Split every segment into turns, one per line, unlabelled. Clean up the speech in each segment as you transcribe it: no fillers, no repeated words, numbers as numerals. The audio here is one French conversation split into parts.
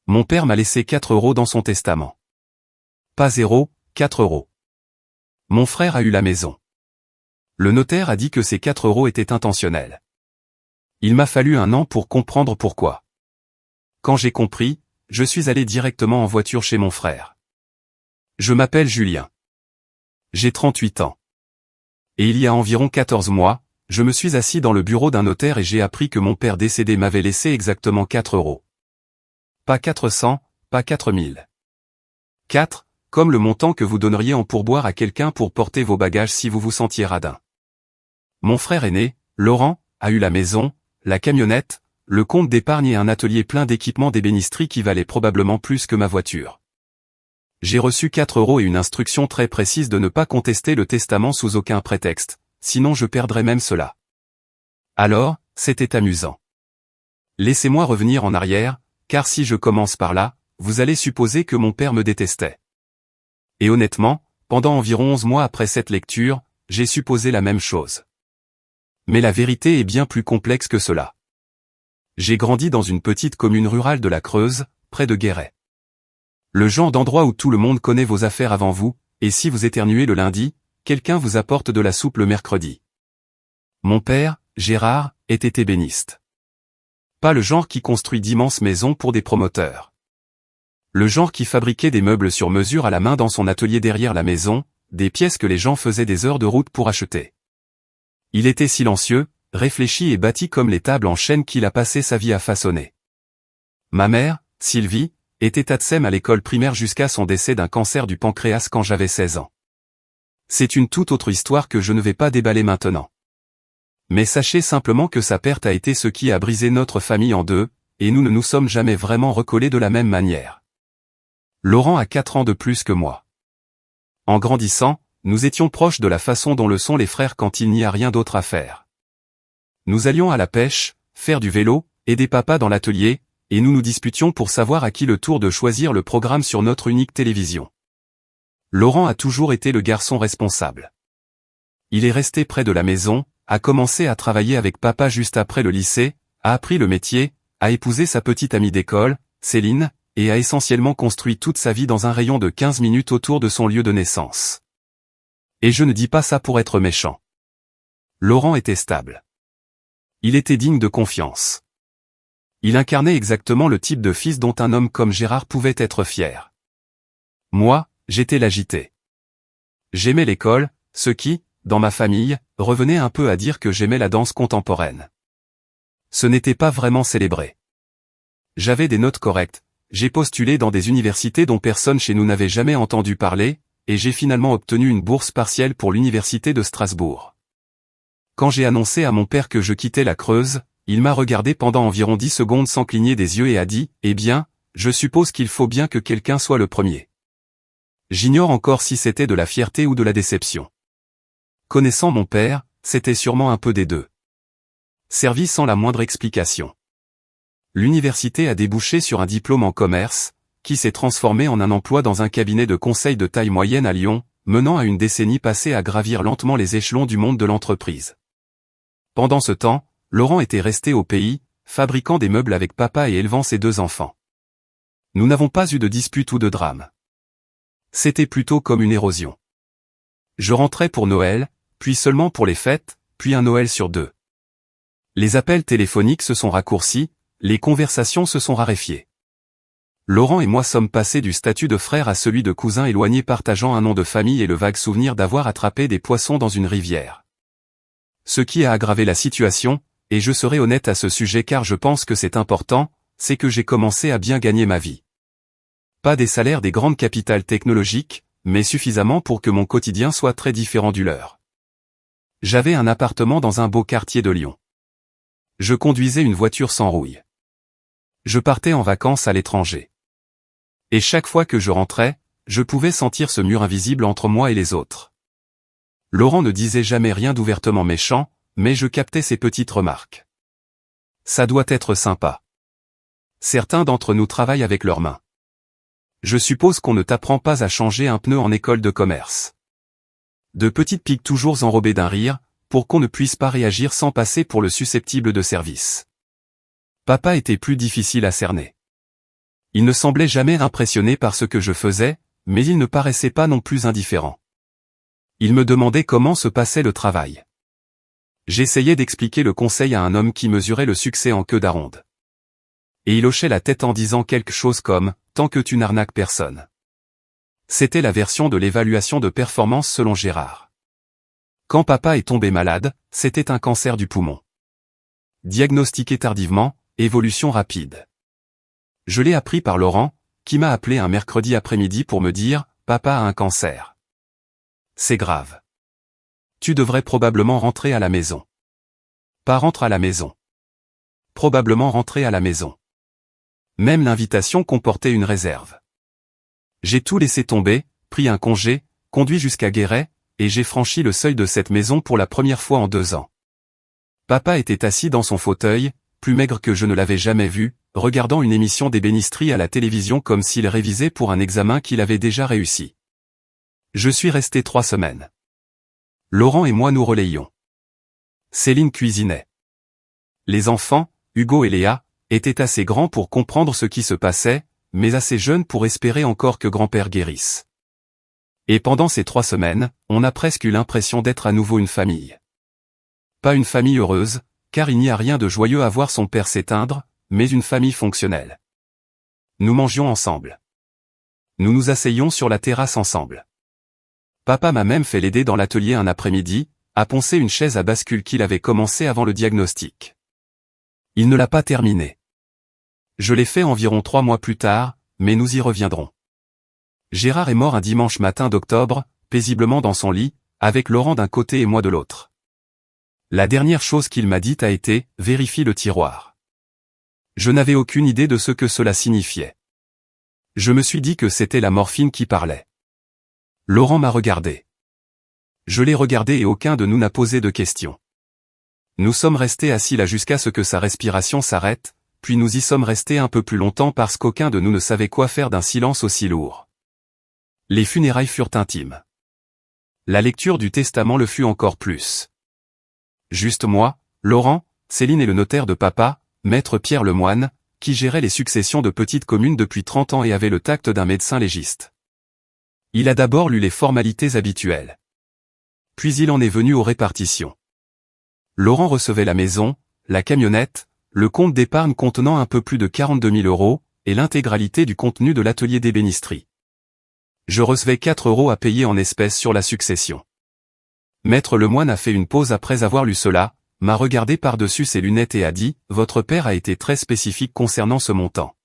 Mon père m'a laissé 4 € dans son testament. Pas 0, 4 €. Mon frère a eu la maison. Le notaire a dit que ces 4 € étaient intentionnels. Il m'a fallu 1 an pour comprendre pourquoi. Quand j'ai compris, je suis allé directement en voiture chez mon frère. Je m'appelle Julien. J'ai 38 ans. Et il y a environ 14 mois, je me suis assis dans le bureau d'un notaire et j'ai appris que mon père décédé m'avait laissé exactement 4 €. Pas 400, pas 4000. 4, comme le montant que vous donneriez en pourboire à quelqu'un pour porter vos bagages si vous vous sentiez radin. Mon frère aîné, Laurent, a eu la maison, la camionnette, le compte d'épargne et un atelier plein d'équipements d'ébénisterie qui valait probablement plus que ma voiture. J'ai reçu 4 € et une instruction très précise de ne pas contester le testament sous aucun prétexte, sinon je perdrais même cela. Alors, c'était amusant. Laissez-moi revenir en arrière, car si je commence par là, vous allez supposer que mon père me détestait. Et honnêtement, pendant environ 11 mois après cette lecture, j'ai supposé la même chose. Mais la vérité est bien plus complexe que cela. J'ai grandi dans une petite commune rurale de la Creuse, près de Guéret. Le genre d'endroit où tout le monde connaît vos affaires avant vous, et si vous éternuez le lundi, quelqu'un vous apporte de la soupe le mercredi. Mon père, Gérard, était ébéniste. Pas le genre qui construit d'immenses maisons pour des promoteurs. Le genre qui fabriquait des meubles sur mesure à la main dans son atelier derrière la maison, des pièces que les gens faisaient des heures de route pour acheter. Il était silencieux, réfléchi et bâti comme les tables en chêne qu'il a passé sa vie à façonner. Ma mère, Sylvie, était ATSEM à l'école primaire jusqu'à son décès d'un cancer du pancréas quand j'avais 16 ans. C'est une toute autre histoire que je ne vais pas déballer maintenant. Mais sachez simplement que sa perte a été ce qui a brisé notre famille en deux, et nous ne nous sommes jamais vraiment recollés de la même manière. Laurent a 4 ans de plus que moi. En grandissant, nous étions proches de la façon dont le sont les frères quand il n'y a rien d'autre à faire. Nous allions à la pêche, faire du vélo, aider papa dans l'atelier, et nous nous disputions pour savoir à qui le tour de choisir le programme sur notre unique télévision. Laurent a toujours été le garçon responsable. Il est resté près de la maison, a commencé à travailler avec papa juste après le lycée, a appris le métier, a épousé sa petite amie d'école, Céline, et a essentiellement construit toute sa vie dans un rayon de 15 minutes autour de son lieu de naissance. Et je ne dis pas ça pour être méchant. Laurent était stable. Il était digne de confiance. Il incarnait exactement le type de fils dont un homme comme Gérard pouvait être fier. Moi, j'étais l'agité. J'aimais l'école, ce qui, dans ma famille, revenait un peu à dire que j'aimais la danse contemporaine. Ce n'était pas vraiment célébré. J'avais des notes correctes, j'ai postulé dans des universités dont personne chez nous n'avait jamais entendu parler, et j'ai finalement obtenu une bourse partielle pour l'université de Strasbourg. Quand j'ai annoncé à mon père que je quittais la Creuse, il m'a regardé pendant environ 10 secondes sans cligner des yeux et a dit « Eh bien, je suppose qu'il faut bien que quelqu'un soit le premier. » J'ignore encore si c'était de la fierté ou de la déception. Connaissant mon père, c'était sûrement un peu des deux. Servi sans la moindre explication. L'université a débouché sur un diplôme en commerce, qui s'est transformé en un emploi dans un cabinet de conseil de taille moyenne à Lyon, menant à une décennie passée à gravir lentement les échelons du monde de l'entreprise. Pendant ce temps, Laurent était resté au pays, fabriquant des meubles avec papa et élevant ses 2 enfants. Nous n'avons pas eu de dispute ou de drame. C'était plutôt comme une érosion. Je rentrais pour Noël, puis seulement pour les fêtes, puis un Noël sur 2. Les appels téléphoniques se sont raccourcis, les conversations se sont raréfiées. Laurent et moi sommes passés du statut de frère à celui de cousin éloigné partageant un nom de famille et le vague souvenir d'avoir attrapé des poissons dans une rivière. Ce qui a aggravé la situation, et je serai honnête à ce sujet car je pense que c'est important, c'est que j'ai commencé à bien gagner ma vie. Pas des salaires des grandes capitales technologiques, mais suffisamment pour que mon quotidien soit très différent du leur. J'avais un appartement dans un beau quartier de Lyon. Je conduisais une voiture sans rouille. Je partais en vacances à l'étranger. Et chaque fois que je rentrais, je pouvais sentir ce mur invisible entre moi et les autres. Laurent ne disait jamais rien d'ouvertement méchant, mais je captais ses petites remarques. Ça doit être sympa. Certains d'entre nous travaillent avec leurs mains. Je suppose qu'on ne t'apprend pas à changer un pneu en école de commerce. De petites piques toujours enrobées d'un rire, pour qu'on ne puisse pas réagir sans passer pour le susceptible de service. Papa était plus difficile à cerner. Il ne semblait jamais impressionné par ce que je faisais, mais il ne paraissait pas non plus indifférent. Il me demandait comment se passait le travail. J'essayais d'expliquer le conseil à un homme qui mesurait le succès en queue d'aronde. Et il hochait la tête en disant quelque chose comme « tant que tu n'arnaques personne ». C'était la version de l'évaluation de performance selon Gérard. Quand papa est tombé malade, c'était un cancer du poumon. Diagnostiqué tardivement, évolution rapide. Je l'ai appris par Laurent, qui m'a appelé un mercredi après-midi pour me dire « Papa a un cancer. C'est grave. Tu devrais probablement rentrer à la maison. » Pas rentre à la maison. Probablement rentrer à la maison. Même l'invitation comportait une réserve. J'ai tout laissé tomber, pris un congé, conduit jusqu'à Guéret, et j'ai franchi le seuil de cette maison pour la première fois en 2 ans. Papa était assis dans son fauteuil, plus maigre que je ne l'avais jamais vu, regardant une émission d'ébénisterie à la télévision comme s'il révisait pour un examen qu'il avait déjà réussi. Je suis resté 3 semaines. Laurent et moi nous relayions. Céline cuisinait. Les enfants, Hugo et Léa, étaient assez grands pour comprendre ce qui se passait, mais assez jeunes pour espérer encore que grand-père guérisse. Et pendant ces 3 semaines, on a presque eu l'impression d'être à nouveau une famille. Pas une famille heureuse, car il n'y a rien de joyeux à voir son père s'éteindre, mais une famille fonctionnelle. Nous mangions ensemble. Nous nous asseyions sur la terrasse ensemble. Papa m'a même fait l'aider dans l'atelier un après-midi, à poncer une chaise à bascule qu'il avait commencé avant le diagnostic. Il ne l'a pas terminé. Je l'ai fait environ 3 mois plus tard, mais nous y reviendrons. Gérard est mort un dimanche matin d'octobre, paisiblement dans son lit, avec Laurent d'un côté et moi de l'autre. La dernière chose qu'il m'a dite a été « Vérifie le tiroir ». Je n'avais aucune idée de ce que cela signifiait. Je me suis dit que c'était la morphine qui parlait. Laurent m'a regardé. Je l'ai regardé et aucun de nous n'a posé de questions. Nous sommes restés assis là jusqu'à ce que sa respiration s'arrête, puis nous y sommes restés un peu plus longtemps parce qu'aucun de nous ne savait quoi faire d'un silence aussi lourd. Les funérailles furent intimes. La lecture du testament le fut encore plus. Juste moi, Laurent, Céline et le notaire de papa, maître Pierre Lemoine, qui gérait les successions de petites communes depuis 30 ans et avait le tact d'un médecin légiste. Il a d'abord lu les formalités habituelles. Puis il en est venu aux répartitions. Laurent recevait la maison, la camionnette, le compte d'épargne contenant un peu plus de 42 000 € et l'intégralité du contenu de l'atelier d'ébénisterie. Je recevais 4 € à payer en espèces sur la succession. Maître Lemoine a fait une pause après avoir lu cela, m'a regardé par-dessus ses lunettes et a dit « Votre père a été très spécifique concernant ce montant.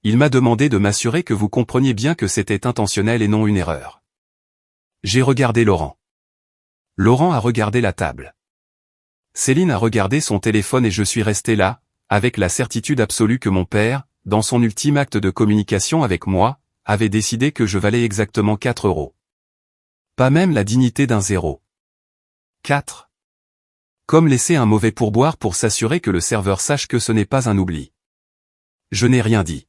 Il m'a demandé de m'assurer que vous compreniez bien que c'était intentionnel et non une erreur. » J'ai regardé Laurent. Laurent a regardé la table. Céline a regardé son téléphone et je suis resté là, avec la certitude absolue que mon père, dans son ultime acte de communication avec moi, avait décidé que je valais exactement 4 €. Pas même la dignité d'un 0. 4. Comme laisser un mauvais pourboire pour s'assurer que le serveur sache que ce n'est pas un oubli. Je n'ai rien dit.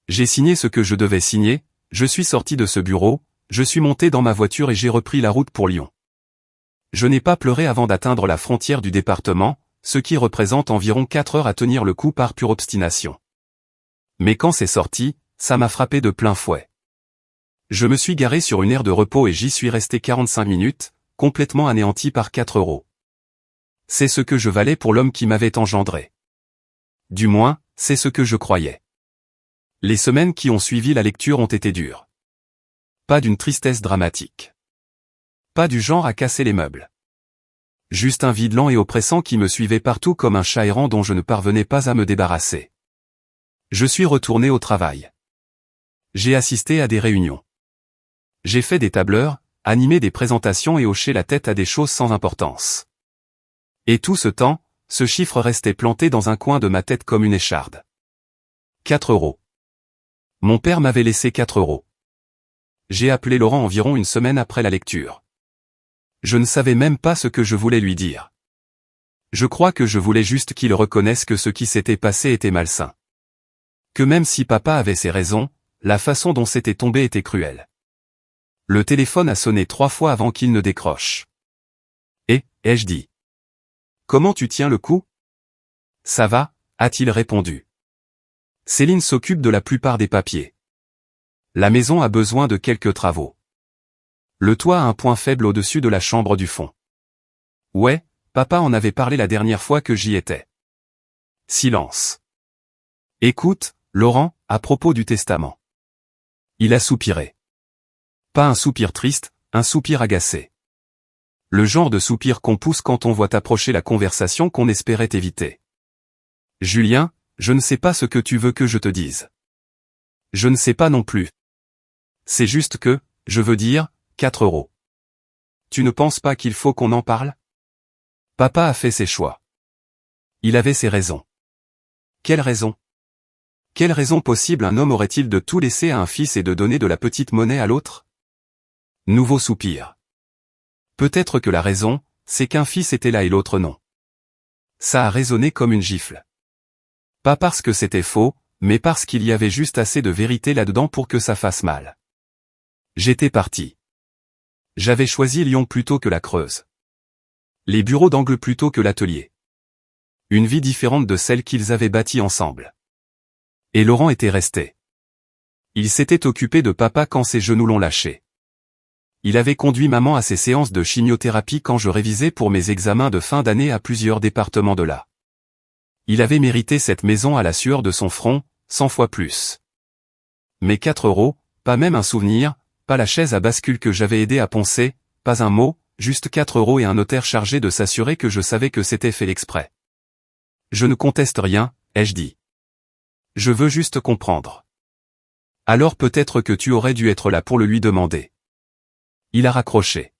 J'ai signé ce que je devais signer, je suis sorti de ce bureau, je suis monté dans ma voiture et j'ai repris la route pour Lyon. Je n'ai pas pleuré avant d'atteindre la frontière du département, ce qui représente environ 4 heures à tenir le coup par pure obstination. Mais quand c'est sorti, ça m'a frappé de plein fouet. Je me suis garé sur une aire de repos et j'y suis resté 45 minutes, complètement anéanti par 4 €. C'est ce que je valais pour l'homme qui m'avait engendré. Du moins, c'est ce que je croyais. Les semaines qui ont suivi la lecture ont été dures. Pas d'une tristesse dramatique. Pas du genre à casser les meubles. Juste un vide lent et oppressant qui me suivait partout comme un chat errant dont je ne parvenais pas à me débarrasser. Je suis retourné au travail. J'ai assisté à des réunions. J'ai fait des tableurs, animé des présentations et hoché la tête à des choses sans importance. Et tout ce temps, ce chiffre restait planté dans un coin de ma tête comme une écharde. 4 €. Mon père m'avait laissé 4 €. J'ai appelé Laurent environ une semaine après la lecture. Je ne savais même pas ce que je voulais lui dire. Je crois que je voulais juste qu'il reconnaisse que ce qui s'était passé était malsain. Que même si papa avait ses raisons, la façon dont c'était tombé était cruelle. Le téléphone a sonné 3 fois avant qu'il ne décroche. Ai-je dit. Comment tu tiens le coup? Ça va, a-t-il répondu. Céline s'occupe de la plupart des papiers. La maison a besoin de quelques travaux. Le toit a un point faible au-dessus de la chambre du fond. Ouais, papa en avait parlé la dernière fois que j'y étais. Silence. Écoute, Laurent, à propos du testament. Il a soupiré. Pas un soupir triste, un soupir agacé. Le genre de soupir qu'on pousse quand on voit approcher la conversation qu'on espérait éviter. Julien, je ne sais pas ce que tu veux que je te dise. Je ne sais pas non plus. C'est juste que, je veux dire, 4 €. Tu ne penses pas qu'il faut qu'on en parle? Papa a fait ses choix. Il avait ses raisons. Quelles raisons? Quelle raison possible un homme aurait-il de tout laisser à un fils et de donner de la petite monnaie à l'autre? Nouveau soupir. Peut-être que la raison, c'est qu'un fils était là et l'autre non. Ça a résonné comme une gifle. Pas parce que c'était faux, mais parce qu'il y avait juste assez de vérité là-dedans pour que ça fasse mal. J'étais parti. J'avais choisi Lyon plutôt que la Creuse. Les bureaux d'angle plutôt que l'atelier. Une vie différente de celle qu'ils avaient bâtie ensemble. Et Laurent était resté. Il s'était occupé de papa quand ses genoux l'ont lâché. Il avait conduit maman à ses séances de chimiothérapie quand je révisais pour mes examens de fin d'année à plusieurs départements de là. Il avait mérité cette maison à la sueur de son front, 100 fois plus. Mais 4 €, pas même un souvenir, pas la chaise à bascule que j'avais aidé à poncer, pas un mot, juste 4 € et un notaire chargé de s'assurer que je savais que c'était fait exprès. Je ne conteste rien, ai-je dit. Je veux juste comprendre. Alors peut-être que tu aurais dû être là pour le lui demander. Il a raccroché.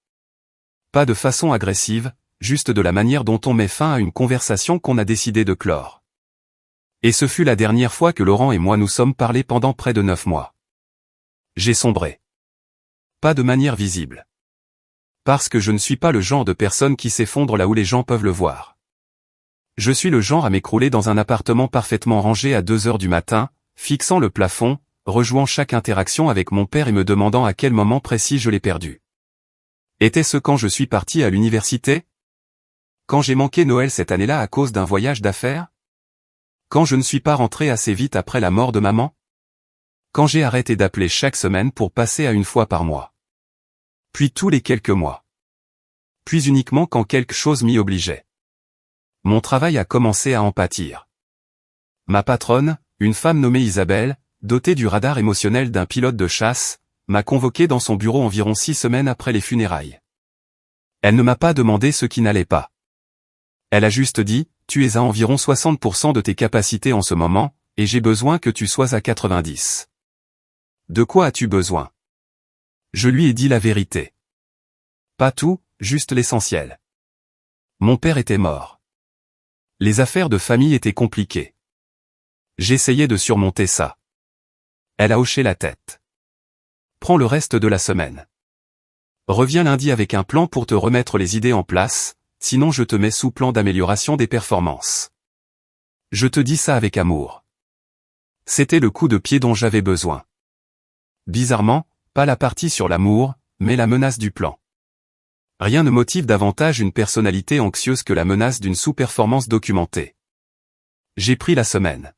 Pas de façon agressive, juste de la manière dont on met fin à une conversation qu'on a décidé de clore. Et ce fut la dernière fois que Laurent et moi nous sommes parlé pendant près de 9 mois. J'ai sombré. Pas de manière visible. Parce que je ne suis pas le genre de personne qui s'effondre là où les gens peuvent le voir. Je suis le genre à m'écrouler dans un appartement parfaitement rangé à 2 heures du matin, fixant le plafond, rejouant chaque interaction avec mon père et me demandant à quel moment précis je l'ai perdu. Était-ce quand je suis parti à l'université? Quand j'ai manqué Noël cette année-là à cause d'un voyage d'affaires? Quand je ne suis pas rentré assez vite après la mort de maman? Quand j'ai arrêté d'appeler chaque semaine pour passer à une fois par mois? Puis tous les quelques mois. Puis uniquement quand quelque chose m'y obligeait. Mon travail a commencé à en pâtir. Ma patronne, une femme nommée Isabelle, dotée du radar émotionnel d'un pilote de chasse, m'a convoqué dans son bureau environ 6 semaines après les funérailles. Elle ne m'a pas demandé ce qui n'allait pas. Elle a juste dit, tu es à environ 60% de tes capacités en ce moment, et j'ai besoin que tu sois à 90. De quoi as-tu besoin? Je lui ai dit la vérité. Pas tout, juste l'essentiel. Mon père était mort. Les affaires de famille étaient compliquées. J'essayais de surmonter ça. Elle a hoché la tête. Prends le reste de la semaine. Reviens lundi avec un plan pour te remettre les idées en place, sinon je te mets sous plan d'amélioration des performances. Je te dis ça avec amour. C'était le coup de pied dont j'avais besoin. Bizarrement, pas la partie sur l'amour, mais la menace du plan. Rien ne motive davantage une personnalité anxieuse que la menace d'une sous-performance documentée. J'ai pris la semaine.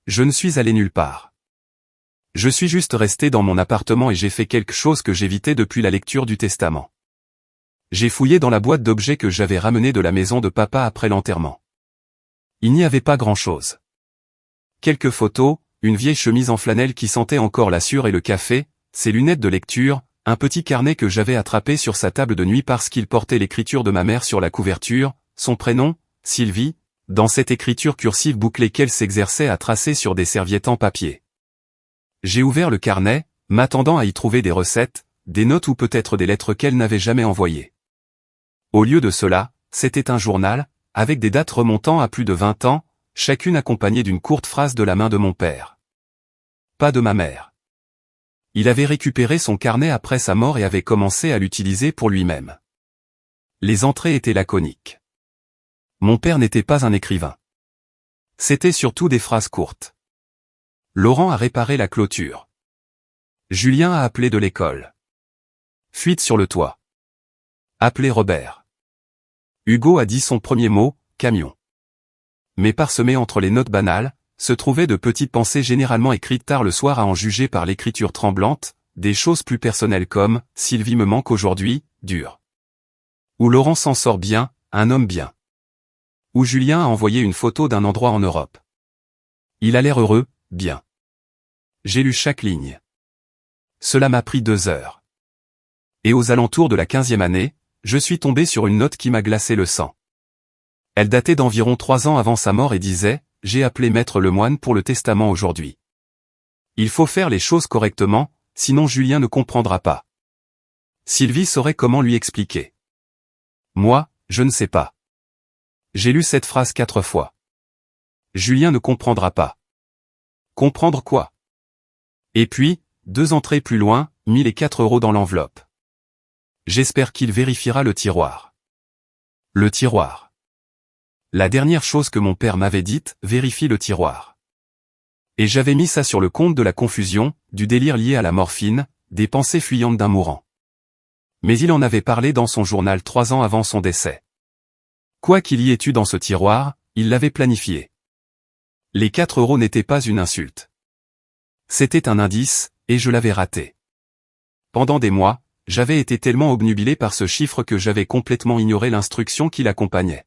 Je ne suis allé nulle part. Je suis juste resté dans mon appartement et j'ai fait quelque chose que j'évitais depuis la lecture du testament. J'ai fouillé dans la boîte d'objets que j'avais ramenée de la maison de papa après l'enterrement. Il n'y avait pas grand-chose. Quelques photos, une vieille chemise en flanelle qui sentait encore la sueur et le café, ses lunettes de lecture, un petit carnet que j'avais attrapé sur sa table de nuit parce qu'il portait l'écriture de ma mère sur la couverture, son prénom, Sylvie, dans cette écriture cursive bouclée qu'elle s'exerçait à tracer sur des serviettes en papier. J'ai ouvert le carnet, m'attendant à y trouver des recettes, des notes ou peut-être des lettres qu'elle n'avait jamais envoyées. Au lieu de cela, c'était un journal, avec des dates remontant à plus de 20 ans, chacune accompagnée d'une courte phrase de la main de mon père. Pas de ma mère. Il avait récupéré son carnet après sa mort et avait commencé à l'utiliser pour lui-même. Les entrées étaient laconiques. Mon père n'était pas un écrivain. C'était surtout des phrases courtes. Laurent a réparé la clôture. Julien a appelé de l'école. Fuite sur le toit. Appelé Robert. Hugo a dit son premier mot, camion. Mais parsemé entre les notes banales, se trouvaient de petites pensées généralement écrites tard le soir à en juger par l'écriture tremblante, des choses plus personnelles comme « Sylvie me manque aujourd'hui, dur ». Ou Laurent s'en sort bien, un homme bien. Ou Julien a envoyé une photo d'un endroit en Europe. Il a l'air heureux, bien. J'ai lu chaque ligne. Cela m'a pris 2 heures. Et aux alentours de la 15e année, je suis tombé sur une note qui m'a glacé le sang. Elle datait d'environ 3 ans avant sa mort et disait « J'ai appelé Maître Lemoine pour le testament aujourd'hui. Il faut faire les choses correctement, sinon Julien ne comprendra pas. Sylvie saurait comment lui expliquer. Moi, je ne sais pas. J'ai lu cette phrase 4 fois. Julien ne comprendra pas. Comprendre quoi? Et puis, 2 entrées plus loin, mis les 4 € dans l'enveloppe. J'espère qu'il vérifiera le tiroir. Le tiroir. La dernière chose que mon père m'avait dite, vérifie le tiroir. Et j'avais mis ça sur le compte de la confusion, du délire lié à la morphine, des pensées fuyantes d'un mourant. Mais il en avait parlé dans son journal 3 ans avant son décès. Quoi qu'il y ait eu dans ce tiroir, il l'avait planifié. Les 4 € n'étaient pas une insulte. C'était un indice, et je l'avais raté. Pendant des mois, j'avais été tellement obnubilé par ce chiffre que j'avais complètement ignoré l'instruction qui l'accompagnait.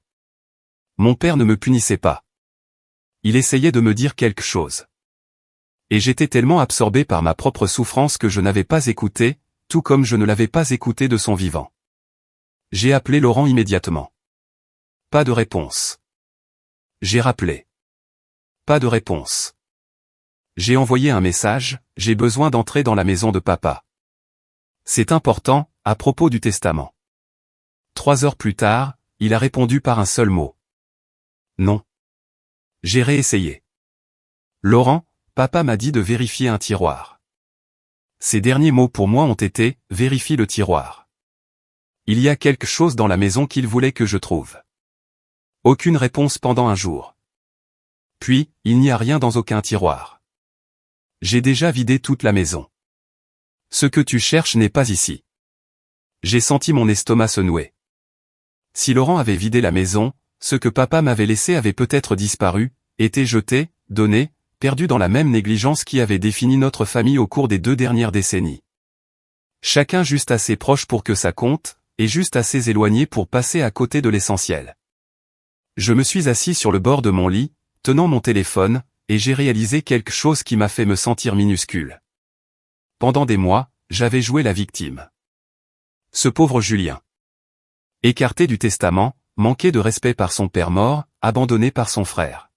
Mon père ne me punissait pas. Il essayait de me dire quelque chose. Et j'étais tellement absorbé par ma propre souffrance que je n'avais pas écouté, tout comme je ne l'avais pas écouté de son vivant. J'ai appelé Laurent immédiatement. Pas de réponse. J'ai rappelé. Pas de réponse. J'ai envoyé un message, j'ai besoin d'entrer dans la maison de papa. C'est important, à propos du testament. 3 heures plus tard, il a répondu par un seul mot. Non. J'ai réessayé. Laurent, papa m'a dit de vérifier un tiroir. Ces derniers mots pour moi ont été, vérifie le tiroir. Il y a quelque chose dans la maison qu'il voulait que je trouve. Aucune réponse pendant un jour. Puis, il n'y a rien dans aucun tiroir. J'ai déjà vidé toute la maison. Ce que tu cherches n'est pas ici. J'ai senti mon estomac se nouer. Si Laurent avait vidé la maison, ce que papa m'avait laissé avait peut-être disparu, été jeté, donné, perdu dans la même négligence qui avait défini notre famille au cours des 2 dernières décennies. Chacun juste assez proche pour que ça compte, et juste assez éloigné pour passer à côté de l'essentiel. Je me suis assis sur le bord de mon lit, tenant mon téléphone, et j'ai réalisé quelque chose qui m'a fait me sentir minuscule. Pendant des mois, j'avais joué la victime. Ce pauvre Julien. Écarté du testament, manqué de respect par son père mort, abandonné par son frère.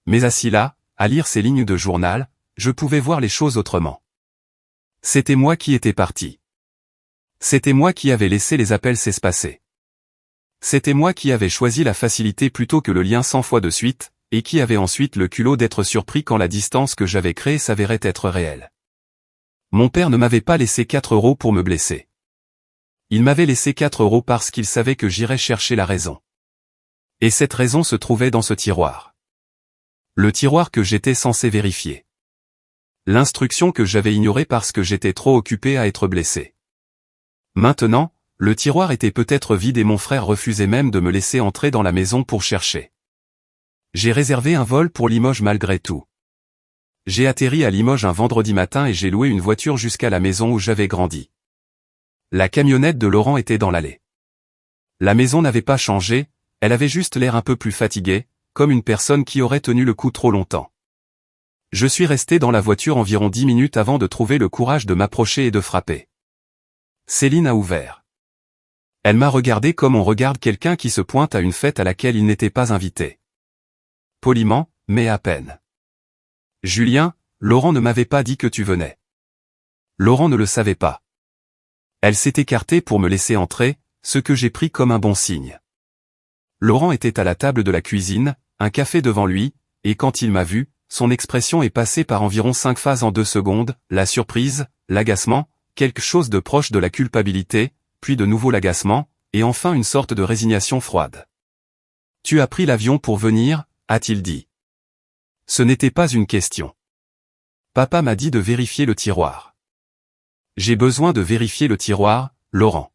Mais assis là, à lire ces lignes de journal, je pouvais voir les choses autrement. C'était moi qui étais parti. C'était moi qui avais laissé les appels s'espacer. C'était moi qui avais choisi la facilité plutôt que le lien 100 fois de suite, et qui avait ensuite le culot d'être surpris quand la distance que j'avais créée s'avérait être réelle. Mon père ne m'avait pas laissé 4 € pour me blesser. Il m'avait laissé 4 € parce qu'il savait que j'irais chercher la raison. Et cette raison se trouvait dans ce tiroir. Le tiroir que j'étais censé vérifier. L'instruction que j'avais ignorée parce que j'étais trop occupé à être blessé. Maintenant, le tiroir était peut-être vide et mon frère refusait même de me laisser entrer dans la maison pour chercher. J'ai réservé un vol pour Limoges malgré tout. J'ai atterri à Limoges un vendredi matin et j'ai loué une voiture jusqu'à la maison où j'avais grandi. La camionnette de Laurent était dans l'allée. La maison n'avait pas changé, elle avait juste l'air un peu plus fatiguée, comme une personne qui aurait tenu le coup trop longtemps. Je suis resté dans la voiture environ 10 minutes avant de trouver le courage de m'approcher et de frapper. Céline a ouvert. Elle m'a regardé comme on regarde quelqu'un qui se pointe à une fête à laquelle il n'était pas invité. Poliment, mais à peine. Julien, Laurent ne m'avait pas dit que tu venais. Laurent ne le savait pas. Elle s'est écartée pour me laisser entrer, ce que j'ai pris comme un bon signe. Laurent était à la table de la cuisine, un café devant lui, et quand il m'a vu, son expression est passée par environ 5 phases en 2 secondes, la surprise, l'agacement, quelque chose de proche de la culpabilité, puis de nouveau l'agacement, et enfin une sorte de résignation froide. « Tu as pris l'avion pour venir ?» a-t-il dit. Ce n'était pas une question. Papa m'a dit de vérifier le tiroir. J'ai besoin de vérifier le tiroir, Laurent.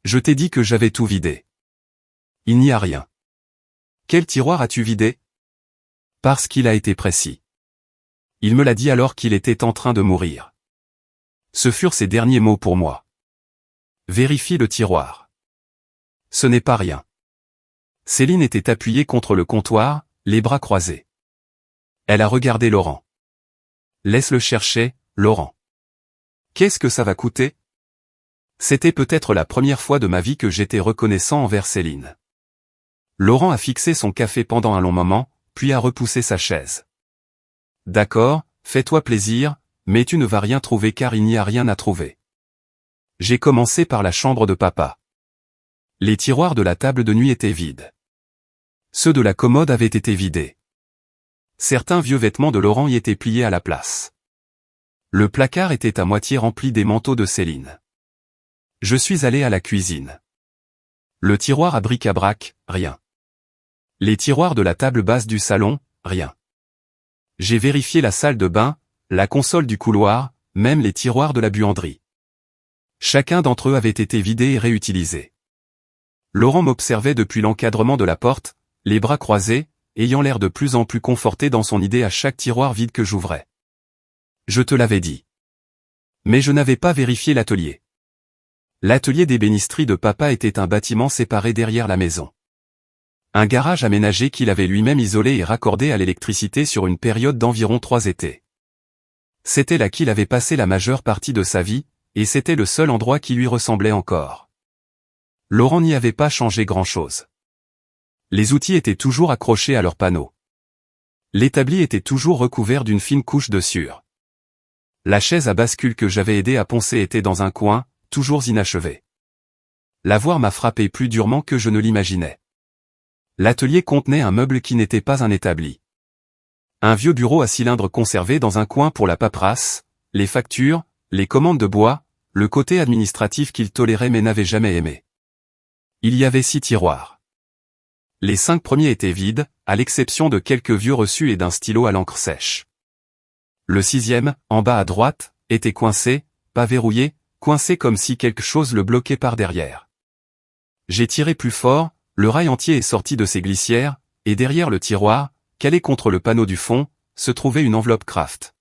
Je t'ai dit que j'avais tout vidé. Il n'y a rien. Quel tiroir as-tu vidé? Parce qu'il a été précis. Il me l'a dit alors qu'il était en train de mourir. Ce furent ses derniers mots pour moi. Vérifie le tiroir. Ce n'est pas rien. Céline était appuyée contre le comptoir, les bras croisés. Elle a regardé Laurent. Laisse-le chercher, Laurent. Qu'est-ce que ça va coûter? C'était peut-être la première fois de ma vie que j'étais reconnaissant envers Céline. Laurent a fixé son café pendant un long moment, puis a repoussé sa chaise. D'accord, fais-toi plaisir, mais tu ne vas rien trouver car il n'y a rien à trouver. J'ai commencé par la chambre de papa. Les tiroirs de la table de nuit étaient vides. Ceux de la commode avaient été vidés. Certains vieux vêtements de Laurent y étaient pliés à la place. Le placard était à moitié rempli des manteaux de Céline. Je suis allé à la cuisine. Le tiroir à bric-à-brac, rien. Les tiroirs de la table basse du salon, rien. J'ai vérifié la salle de bain, la console du couloir, même les tiroirs de la buanderie. Chacun d'entre eux avait été vidé et réutilisé. Laurent m'observait depuis l'encadrement de la porte, les bras croisés, ayant l'air de plus en plus conforté dans son idée à chaque tiroir vide que j'ouvrais. Je te l'avais dit. Mais je n'avais pas vérifié l'atelier. L'atelier d'ébénisterie de papa était un bâtiment séparé derrière la maison. Un garage aménagé qu'il avait lui-même isolé et raccordé à l'électricité sur une période d'environ 3 étés. C'était là qu'il avait passé la majeure partie de sa vie, et c'était le seul endroit qui lui ressemblait encore. Laurent n'y avait pas changé grand-chose. Les outils étaient toujours accrochés à leurs panneaux. L'établi était toujours recouvert d'une fine couche de sueur. La chaise à bascule que j'avais aidé à poncer était dans un coin, toujours inachevée. La voir m'a frappé plus durement que je ne l'imaginais. L'atelier contenait un meuble qui n'était pas un établi. Un vieux bureau à cylindre conservé dans un coin pour la paperasse, les factures, les commandes de bois, le côté administratif qu'il tolérait mais n'avait jamais aimé. Il y avait 6 tiroirs. Les 5 premiers étaient vides, à l'exception de quelques vieux reçus et d'un stylo à l'encre sèche. Le 6e, en bas à droite, était coincé, pas verrouillé, coincé comme si quelque chose le bloquait par derrière. J'ai tiré plus fort, le rail entier est sorti de ses glissières, et derrière le tiroir, calé contre le panneau du fond, se trouvait une enveloppe Kraft.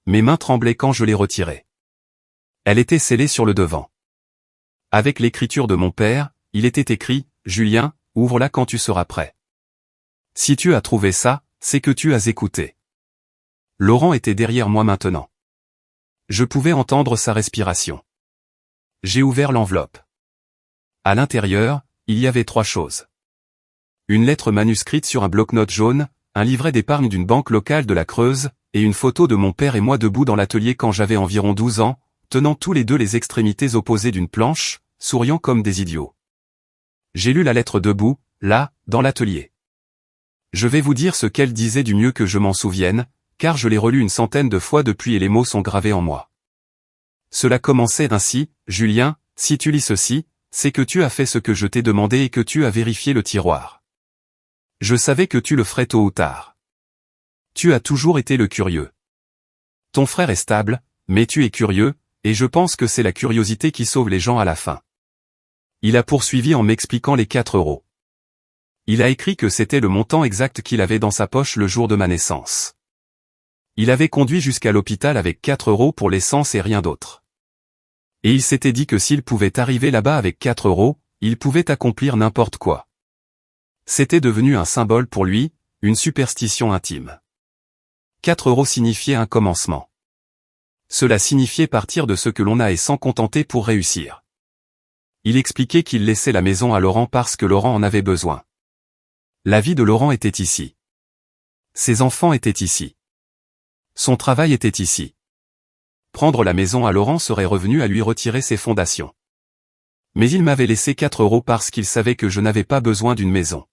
Mes mains tremblaient quand je l'ai retirée. Elle était scellée sur le devant. Avec l'écriture de mon père, il était écrit « Julien, ouvre-la quand tu seras prêt. Si tu as trouvé ça, c'est que tu as écouté. » Laurent était derrière moi maintenant. Je pouvais entendre sa respiration. J'ai ouvert l'enveloppe. À l'intérieur, il y avait 3 choses. Une lettre manuscrite sur un bloc-notes jaune, un livret d'épargne d'une banque locale de la Creuse, et une photo de mon père et moi debout dans l'atelier quand j'avais environ 12 ans, tenant tous les deux les extrémités opposées d'une planche, souriant comme des idiots. J'ai lu la lettre debout, là, dans l'atelier. Je vais vous dire ce qu'elle disait du mieux que je m'en souvienne, car je l'ai relue une centaine de fois depuis et les mots sont gravés en moi. Cela commençait ainsi, « Julien, si tu lis ceci, c'est que tu as fait ce que je t'ai demandé et que tu as vérifié le tiroir. Je savais que tu le ferais tôt ou tard. Tu as toujours été le curieux. Ton frère est stable, mais tu es curieux, et je pense que c'est la curiosité qui sauve les gens à la fin. » Il a poursuivi en m'expliquant les 4 euros. Il a écrit que c'était le montant exact qu'il avait dans sa poche le jour de ma naissance. Il avait conduit jusqu'à l'hôpital avec 4 euros pour l'essence et rien d'autre. Et il s'était dit que s'il pouvait arriver là-bas avec 4 euros, il pouvait accomplir n'importe quoi. C'était devenu un symbole pour lui, une superstition intime. 4 euros signifiait un commencement. Cela signifiait partir de ce que l'on a et s'en contenter pour réussir. Il expliquait qu'il laissait la maison à Laurent parce que Laurent en avait besoin. La vie de Laurent était ici. Ses enfants étaient ici. Son travail était ici. Prendre la maison à Laurent serait revenu à lui retirer ses fondations. Mais il m'avait laissé 4 euros parce qu'il savait que je n'avais pas besoin d'une maison.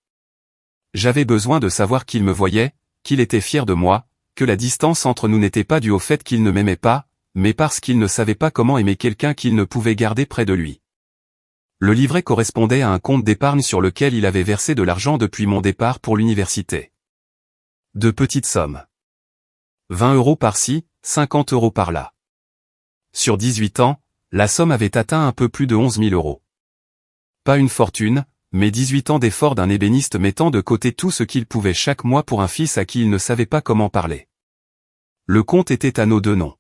J'avais besoin de savoir qu'il me voyait, qu'il était fier de moi, que la distance entre nous n'était pas due au fait qu'il ne m'aimait pas, mais parce qu'il ne savait pas comment aimer quelqu'un qu'il ne pouvait garder près de lui. Le livret correspondait à un compte d'épargne sur lequel il avait versé de l'argent depuis mon départ pour l'université. De petites sommes. 20 euros par-ci, 50 euros par-là. Sur 18 ans, la somme avait atteint un peu plus de 11 000 euros. Pas une fortune, mais 18 ans d'efforts d'un ébéniste mettant de côté tout ce qu'il pouvait chaque mois pour un fils à qui il ne savait pas comment parler. Le compte était à nos deux noms.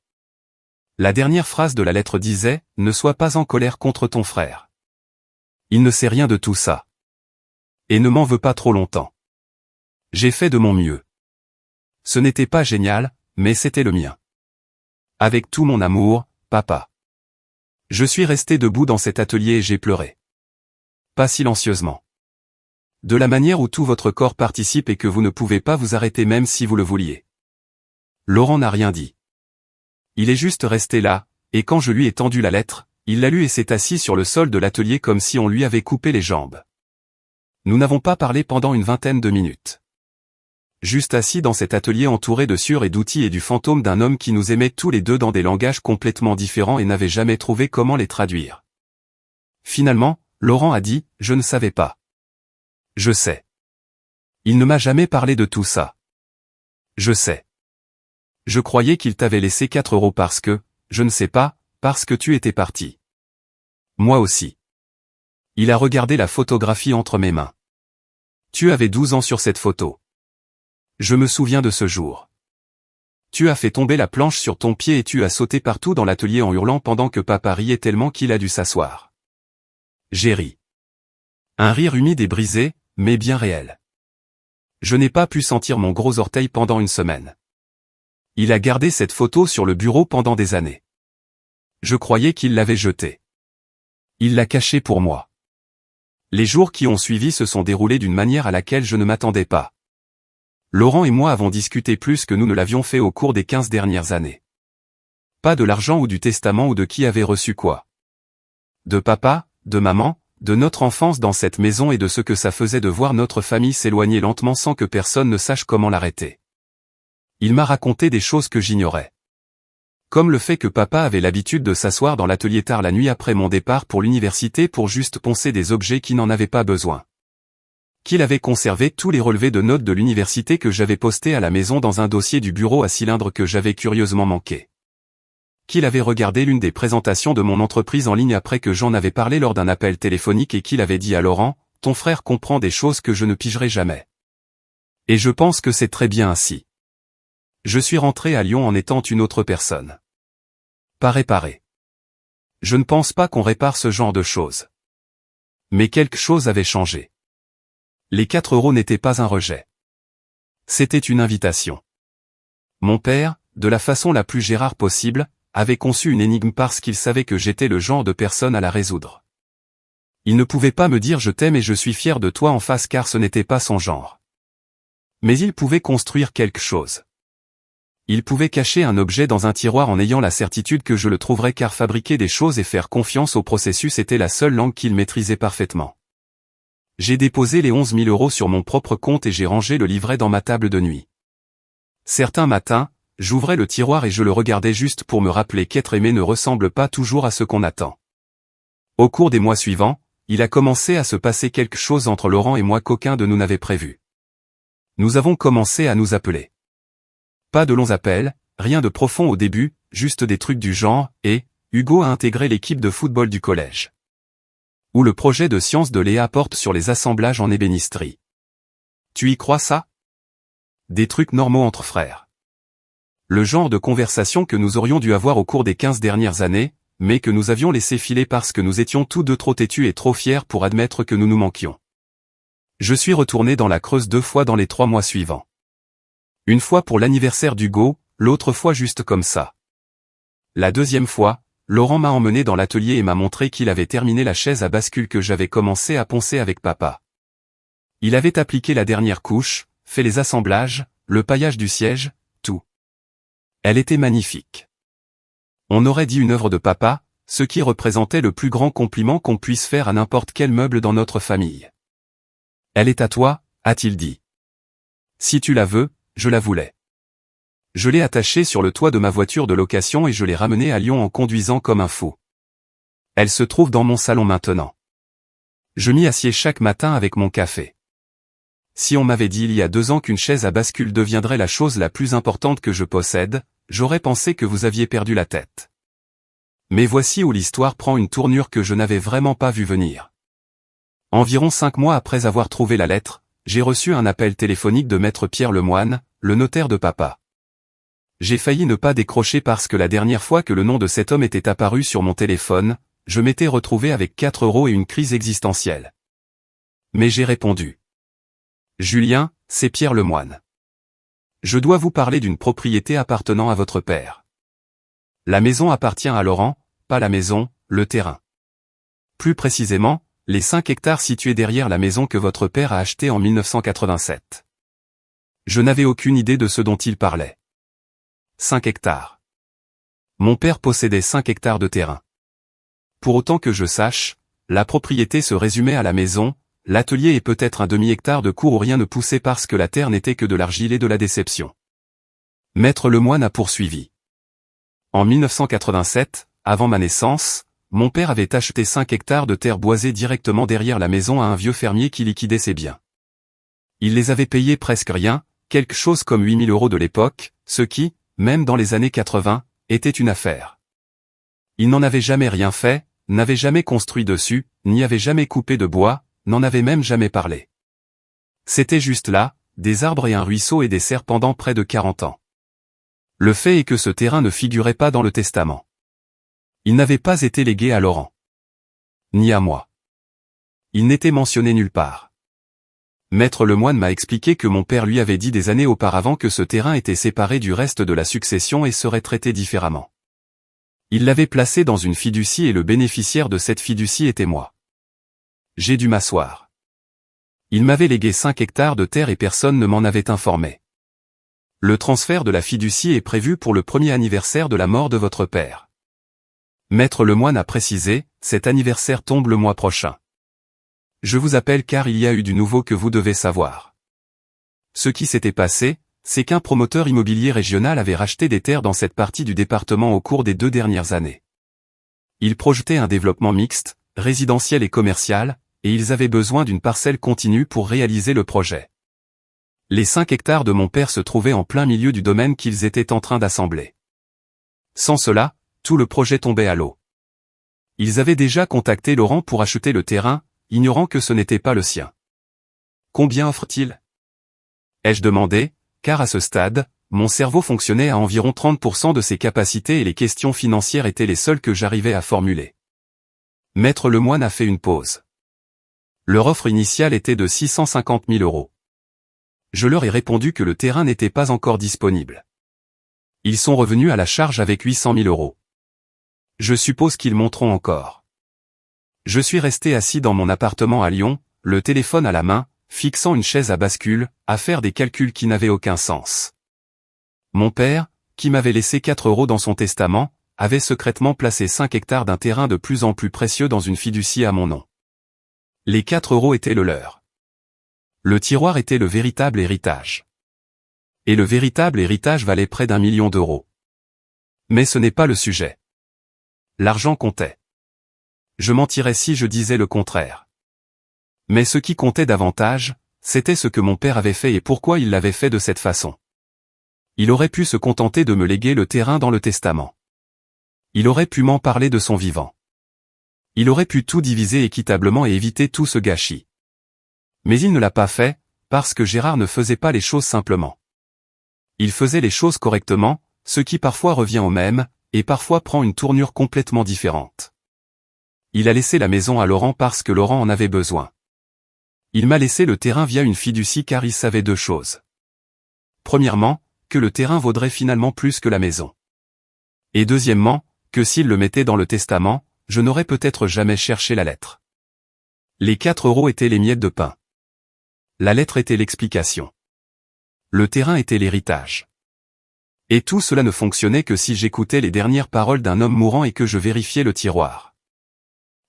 La dernière phrase de la lettre disait « Ne sois pas en colère contre ton frère. Il ne sait rien de tout ça. Et ne m'en veux pas trop longtemps. J'ai fait de mon mieux. Ce n'était pas génial, mais c'était le mien. Avec tout mon amour, papa. » Je suis resté debout dans cet atelier et j'ai pleuré. Pas silencieusement. De la manière où tout votre corps participe et que vous ne pouvez pas vous arrêter même si vous le vouliez. Laurent n'a rien dit. Il est juste resté là, et quand je lui ai tendu la lettre, il l'a lue et s'est assis sur le sol de l'atelier comme si on lui avait coupé les jambes. Nous n'avons pas parlé pendant une vingtaine de minutes. Juste assis dans cet atelier entouré de sciures et d'outils et du fantôme d'un homme qui nous aimait tous les deux dans des langages complètement différents et n'avait jamais trouvé comment les traduire. Finalement, Laurent a dit « Je ne savais pas. » Je sais. Il ne m'a jamais parlé de tout ça. Je sais. Je croyais qu'il t'avait laissé 4 € parce que, je ne sais pas, parce que tu étais parti. Moi aussi. Il a regardé la photographie entre mes mains. Tu avais 12 ans sur cette photo. Je me souviens de ce jour. Tu as fait tomber la planche sur ton pied et tu as sauté partout dans l'atelier en hurlant pendant que papa riait tellement qu'il a dû s'asseoir. J'ai ri. Un rire humide et brisé, mais bien réel. Je n'ai pas pu sentir mon gros orteil pendant une semaine. Il a gardé cette photo sur le bureau pendant des années. Je croyais qu'il l'avait jetée. Il l'a cachée pour moi. Les jours qui ont suivi se sont déroulés d'une manière à laquelle je ne m'attendais pas. Laurent et moi avons discuté plus que nous ne l'avions fait au cours des 15 dernières années. Pas de l'argent ou du testament ou de qui avait reçu quoi. De papa, de maman, de notre enfance dans cette maison et de ce que ça faisait de voir notre famille s'éloigner lentement sans que personne ne sache comment l'arrêter. Il m'a raconté des choses que j'ignorais. Comme le fait que papa avait l'habitude de s'asseoir dans l'atelier tard la nuit après mon départ pour l'université pour juste poncer des objets qui n'en avaient pas besoin. Qu'il avait conservé tous les relevés de notes de l'université que j'avais postés à la maison dans un dossier du bureau à cylindre que j'avais curieusement manqué. Qu'il avait regardé l'une des présentations de mon entreprise en ligne après que j'en avais parlé lors d'un appel téléphonique et qu'il avait dit à Laurent, « Ton frère comprend des choses que je ne pigerai jamais. » Et je pense que c'est très bien ainsi. Je suis rentré à Lyon en étant une autre personne. Pas réparé. Je ne pense pas qu'on répare ce genre de choses. Mais quelque chose avait changé. Les 4 € n'étaient pas un rejet. C'était une invitation. Mon père, de la façon la plus Gérard possible, avait conçu une énigme parce qu'il savait que j'étais le genre de personne à la résoudre. Il ne pouvait pas me dire « je t'aime et je suis fier de toi » en face car ce n'était pas son genre. Mais il pouvait construire quelque chose. Il pouvait cacher un objet dans un tiroir en ayant la certitude que je le trouverais car fabriquer des choses et faire confiance au processus était la seule langue qu'il maîtrisait parfaitement. J'ai déposé les 11 000 € sur mon propre compte et j'ai rangé le livret dans ma table de nuit. Certains matins, j'ouvrais le tiroir et je le regardais juste pour me rappeler qu'être aimé ne ressemble pas toujours à ce qu'on attend. Au cours des mois suivants, il a commencé à se passer quelque chose entre Laurent et moi qu'aucun de nous n'avait prévu. Nous avons commencé à nous appeler. Pas de longs appels, rien de profond au début, juste des trucs du genre, et Hugo a intégré l'équipe de football du collège. Ou le projet de sciences de Léa porte sur les assemblages en ébénisterie. Tu y crois ça? Des trucs normaux entre frères. Le genre de conversation que nous aurions dû avoir au cours des 15 dernières années, mais que nous avions laissé filer parce que nous étions tous deux trop têtus et trop fiers pour admettre que nous nous manquions. Je suis retourné dans la Creuse 2 fois dans les 3 mois suivants. Une fois pour l'anniversaire d'Hugo, l'autre fois juste comme ça. La deuxième fois, Laurent m'a emmené dans l'atelier et m'a montré qu'il avait terminé la chaise à bascule que j'avais commencé à poncer avec papa. Il avait appliqué la dernière couche, fait les assemblages, le paillage du siège, tout. Elle était magnifique. On aurait dit une œuvre de papa, ce qui représentait le plus grand compliment qu'on puisse faire à n'importe quel meuble dans notre famille. Elle est à toi, a-t-il dit. Si tu la veux, je la voulais. Je l'ai attachée sur le toit de ma voiture de location et je l'ai ramenée à Lyon en conduisant comme un fou. Elle se trouve dans mon salon maintenant. Je m'y assieds chaque matin avec mon café. Si on m'avait dit il y a 2 ans qu'une chaise à bascule deviendrait la chose la plus importante que je possède, j'aurais pensé que vous aviez perdu la tête. Mais voici où l'histoire prend une tournure que je n'avais vraiment pas vue venir. Environ 5 mois après avoir trouvé la lettre, j'ai reçu un appel téléphonique de maître Pierre Lemoine, le notaire de papa. J'ai failli ne pas décrocher parce que la dernière fois que le nom de cet homme était apparu sur mon téléphone, je m'étais retrouvé avec 4 € et une crise existentielle. Mais j'ai répondu. Julien, c'est Pierre Lemoine. Je dois vous parler d'une propriété appartenant à votre père. La maison appartient à Laurent, pas la maison, le terrain. Plus précisément, les 5 hectares situés derrière la maison que votre père a achetée en 1987. Je n'avais aucune idée de ce dont il parlait. 5 hectares. Mon père possédait 5 hectares de terrain. Pour autant que je sache, la propriété se résumait à la maison, l'atelier et peut-être un demi-hectare de cour où rien ne poussait parce que la terre n'était que de l'argile et de la déception. Maître Lemoine a poursuivi. En 1987, avant ma naissance, mon père avait acheté 5 hectares de terre boisée directement derrière la maison à un vieux fermier qui liquidait ses biens. Il les avait payés presque rien, quelque chose comme 8 000 € de l'époque, ce qui, même dans les années 80, était une affaire. Il n'en avait jamais rien fait, n'avait jamais construit dessus, n'y avait jamais coupé de bois, n'en avait même jamais parlé. C'était juste là, des arbres et un ruisseau et des serres pendant près de 40 ans. Le fait est que ce terrain ne figurait pas dans le testament. Il n'avait pas été légué à Laurent. Ni à moi. Il n'était mentionné nulle part. Maître Lemoine m'a expliqué que mon père lui avait dit des années auparavant que ce terrain était séparé du reste de la succession et serait traité différemment. Il l'avait placé dans une fiducie et le bénéficiaire de cette fiducie était moi. J'ai dû m'asseoir. Il m'avait légué 5 hectares de terre et personne ne m'en avait informé. Le transfert de la fiducie est prévu pour le premier anniversaire de la mort de votre père. Maître Lemoine a précisé, cet anniversaire tombe le mois prochain. Je vous appelle car il y a eu du nouveau que vous devez savoir. Ce qui s'était passé, c'est qu'un promoteur immobilier régional avait racheté des terres dans cette partie du département au cours des 2 dernières années. Il projetait un développement mixte, résidentiel et commercial, et ils avaient besoin d'une parcelle continue pour réaliser le projet. Les 5 hectares de mon père se trouvaient en plein milieu du domaine qu'ils étaient en train d'assembler. Sans cela, tout le projet tombait à l'eau. Ils avaient déjà contacté Laurent pour acheter le terrain, ignorant que ce n'était pas le sien. Combien offre-t-il ? Ai-je demandé, car à ce stade, mon cerveau fonctionnait à environ 30% de ses capacités et les questions financières étaient les seules que j'arrivais à formuler. Maître Lemoine a fait une pause. Leur offre initiale était de 650 000 €. Je leur ai répondu que le terrain n'était pas encore disponible. Ils sont revenus à la charge avec 800 000 €. Je suppose qu'ils monteront encore. Je suis resté assis dans mon appartement à Lyon, le téléphone à la main, fixant une chaise à bascule, à faire des calculs qui n'avaient aucun sens. Mon père, qui m'avait laissé 4 € dans son testament, avait secrètement placé 5 hectares d'un terrain de plus en plus précieux dans une fiducie à mon nom. Les 4 € étaient le leur. Le tiroir était le véritable héritage. Et le véritable héritage valait près d'1 million d'euros. Mais ce n'est pas le sujet. L'argent comptait. Je mentirais si je disais le contraire. Mais ce qui comptait davantage, c'était ce que mon père avait fait et pourquoi il l'avait fait de cette façon. Il aurait pu se contenter de me léguer le terrain dans le testament. Il aurait pu m'en parler de son vivant. Il aurait pu tout diviser équitablement et éviter tout ce gâchis. Mais il ne l'a pas fait, parce que Gérard ne faisait pas les choses simplement. Il faisait les choses correctement, ce qui parfois revient au même, et parfois prend une tournure complètement différente. Il a laissé la maison à Laurent parce que Laurent en avait besoin. Il m'a laissé le terrain via une fiducie car il savait 2 choses. Premièrement, que le terrain vaudrait finalement plus que la maison. Et deuxièmement, que s'il le mettait dans le testament, je n'aurais peut-être jamais cherché la lettre. Les 4 € étaient les miettes de pain. La lettre était l'explication. Le terrain était l'héritage. Et tout cela ne fonctionnait que si j'écoutais les dernières paroles d'un homme mourant et que je vérifiais le tiroir.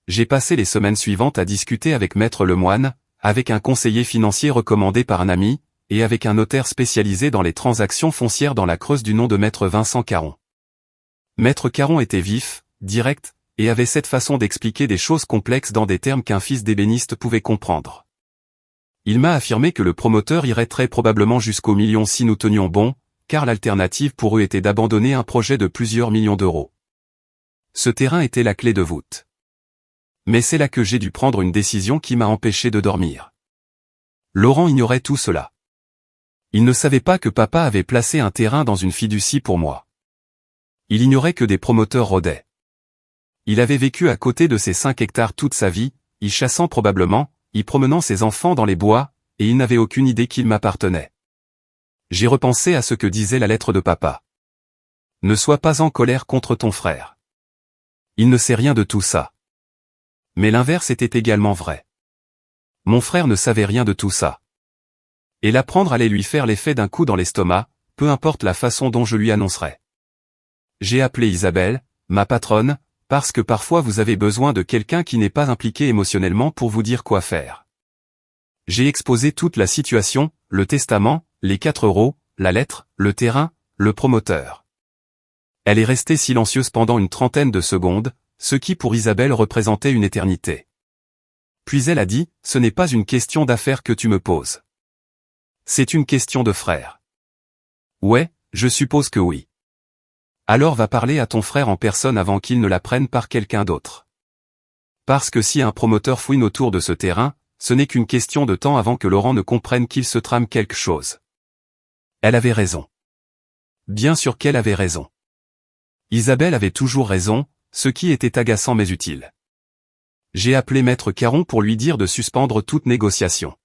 J'ai passé les semaines suivantes à discuter avec Maître Lemoine, avec un conseiller financier recommandé par un ami, et avec un notaire spécialisé dans les transactions foncières dans la Creuse du nom de Maître Vincent Caron. Maître Caron était vif, direct, et avait cette façon d'expliquer des choses complexes dans des termes qu'un fils d'ébéniste pouvait comprendre. Il m'a affirmé que le promoteur irait très probablement jusqu'au million si nous tenions bon, car l'alternative pour eux était d'abandonner un projet de plusieurs millions d'euros. Ce terrain était la clé de voûte. Mais c'est là que j'ai dû prendre une décision qui m'a empêché de dormir. Laurent ignorait tout cela. Il ne savait pas que papa avait placé un terrain dans une fiducie pour moi. Il ignorait que des promoteurs rôdaient. Il avait vécu à côté de ces 5 hectares toute sa vie, y chassant probablement, y promenant ses enfants dans les bois, et il n'avait aucune idée qu'il m'appartenait. J'ai repensé à ce que disait la lettre de papa. Ne sois pas en colère contre ton frère. Il ne sait rien de tout ça. Mais l'inverse était également vrai. Mon frère ne savait rien de tout ça. Et l'apprendre allait lui faire l'effet d'un coup dans l'estomac, peu importe la façon dont je lui annoncerais. J'ai appelé Isabelle, ma patronne, parce que parfois vous avez besoin de quelqu'un qui n'est pas impliqué émotionnellement pour vous dire quoi faire. J'ai exposé toute la situation, le testament, les 4 €, la lettre, le terrain, le promoteur. Elle est restée silencieuse pendant une trentaine de secondes, ce qui pour Isabelle représentait une éternité. Puis elle a dit, ce n'est pas une question d'affaires que tu me poses. C'est une question de frère. Ouais, je suppose que oui. Alors va parler à ton frère en personne avant qu'il ne la prenne par quelqu'un d'autre. Parce que si un promoteur fouine autour de ce terrain, ce n'est qu'une question de temps avant que Laurent ne comprenne qu'il se trame quelque chose. Elle avait raison. Bien sûr qu'elle avait raison. Isabelle avait toujours raison, ce qui était agaçant mais utile. J'ai appelé Maître Caron pour lui dire de suspendre toute négociation.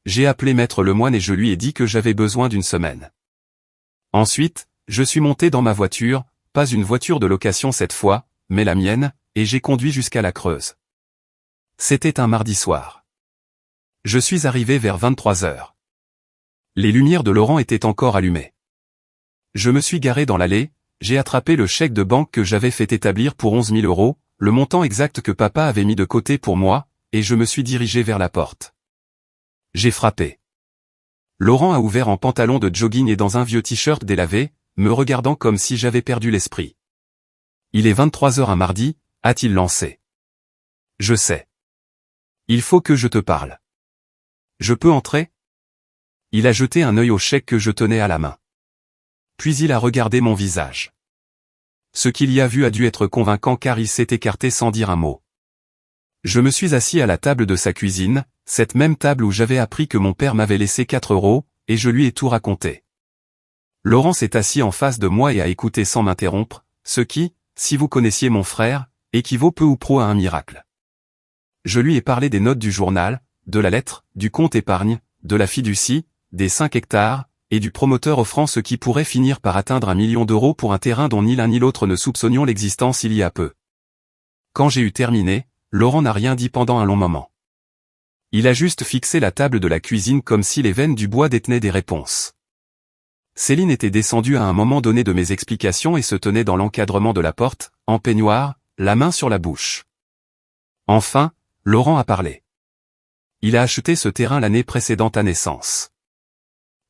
J'ai appelé Maître Lemoine et je lui ai dit que j'avais besoin d'une semaine. Ensuite, je suis monté dans ma voiture, pas une voiture de location cette fois, mais la mienne, et j'ai conduit jusqu'à la Creuse. C'était un mardi soir. Je suis arrivé vers 23 h. Les lumières de Laurent étaient encore allumées. Je me suis garé dans l'allée, j'ai attrapé le chèque de banque que j'avais fait établir pour 11 000 €, le montant exact que papa avait mis de côté pour moi, et je me suis dirigé vers la porte. J'ai frappé. Laurent a ouvert en pantalon de jogging et dans un vieux t-shirt délavé, me regardant comme si j'avais perdu l'esprit. Il est 23 h un mardi, a-t-il lancé. Je sais. Il faut que je te parle. Je peux entrer? Il a jeté un œil au chèque que je tenais à la main. Puis il a regardé mon visage. Ce qu'il y a vu a dû être convaincant car il s'est écarté sans dire un mot. Je me suis assis à la table de sa cuisine, cette même table où j'avais appris que mon père m'avait laissé 4 €, et je lui ai tout raconté. Laurent s'est assis en face de moi et a écouté sans m'interrompre, ce qui, si vous connaissiez mon frère, équivaut peu ou prou à un miracle. Je lui ai parlé des notes du journal, de la lettre, du compte épargne, de la fiducie, des 5 hectares, et du promoteur offrant ce qui pourrait finir par atteindre 1 million d'euros pour un terrain dont ni l'un ni l'autre ne soupçonnions l'existence il y a peu. Quand j'ai eu terminé, Laurent n'a rien dit pendant un long moment. Il a juste fixé la table de la cuisine comme si les veines du bois détenaient des réponses. Céline était descendue à un moment donné de mes explications et se tenait dans l'encadrement de la porte, en peignoir, la main sur la bouche. Enfin, Laurent a parlé. Il a acheté ce terrain l'année précédant ta naissance.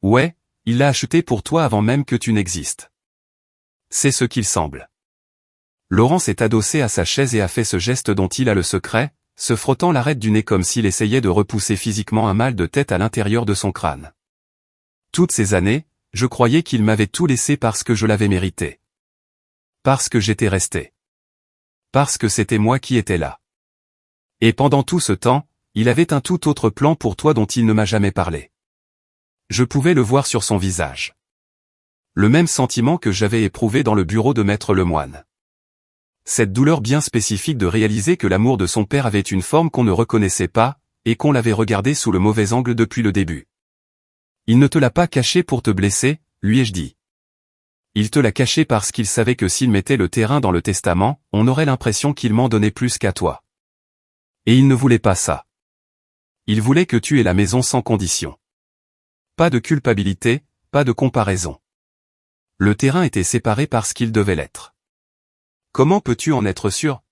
Ouais, il l'a acheté pour toi avant même que tu n'existes. C'est ce qu'il semble. Laurent s'est adossé à sa chaise et a fait ce geste dont il a le secret, se frottant l'arête du nez comme s'il essayait de repousser physiquement un mal de tête à l'intérieur de son crâne. Toutes ces années, je croyais qu'il m'avait tout laissé parce que je l'avais mérité. Parce que j'étais resté. Parce que c'était moi qui étais là. Et pendant tout ce temps, il avait un tout autre plan pour toi dont il ne m'a jamais parlé. Je pouvais le voir sur son visage. Le même sentiment que j'avais éprouvé dans le bureau de Maître Lemoine. Cette douleur bien spécifique de réaliser que l'amour de son père avait une forme qu'on ne reconnaissait pas, et qu'on l'avait regardé sous le mauvais angle depuis le début. Il ne te l'a pas caché pour te blesser, lui ai-je dit. Il te l'a caché parce qu'il savait que s'il mettait le terrain dans le testament, on aurait l'impression qu'il m'en donnait plus qu'à toi. Et il ne voulait pas ça. Il voulait que tu aies la maison sans condition. Pas de culpabilité, pas de comparaison. Le terrain était séparé parce qu'il devait l'être. Comment peux-tu en être sûr?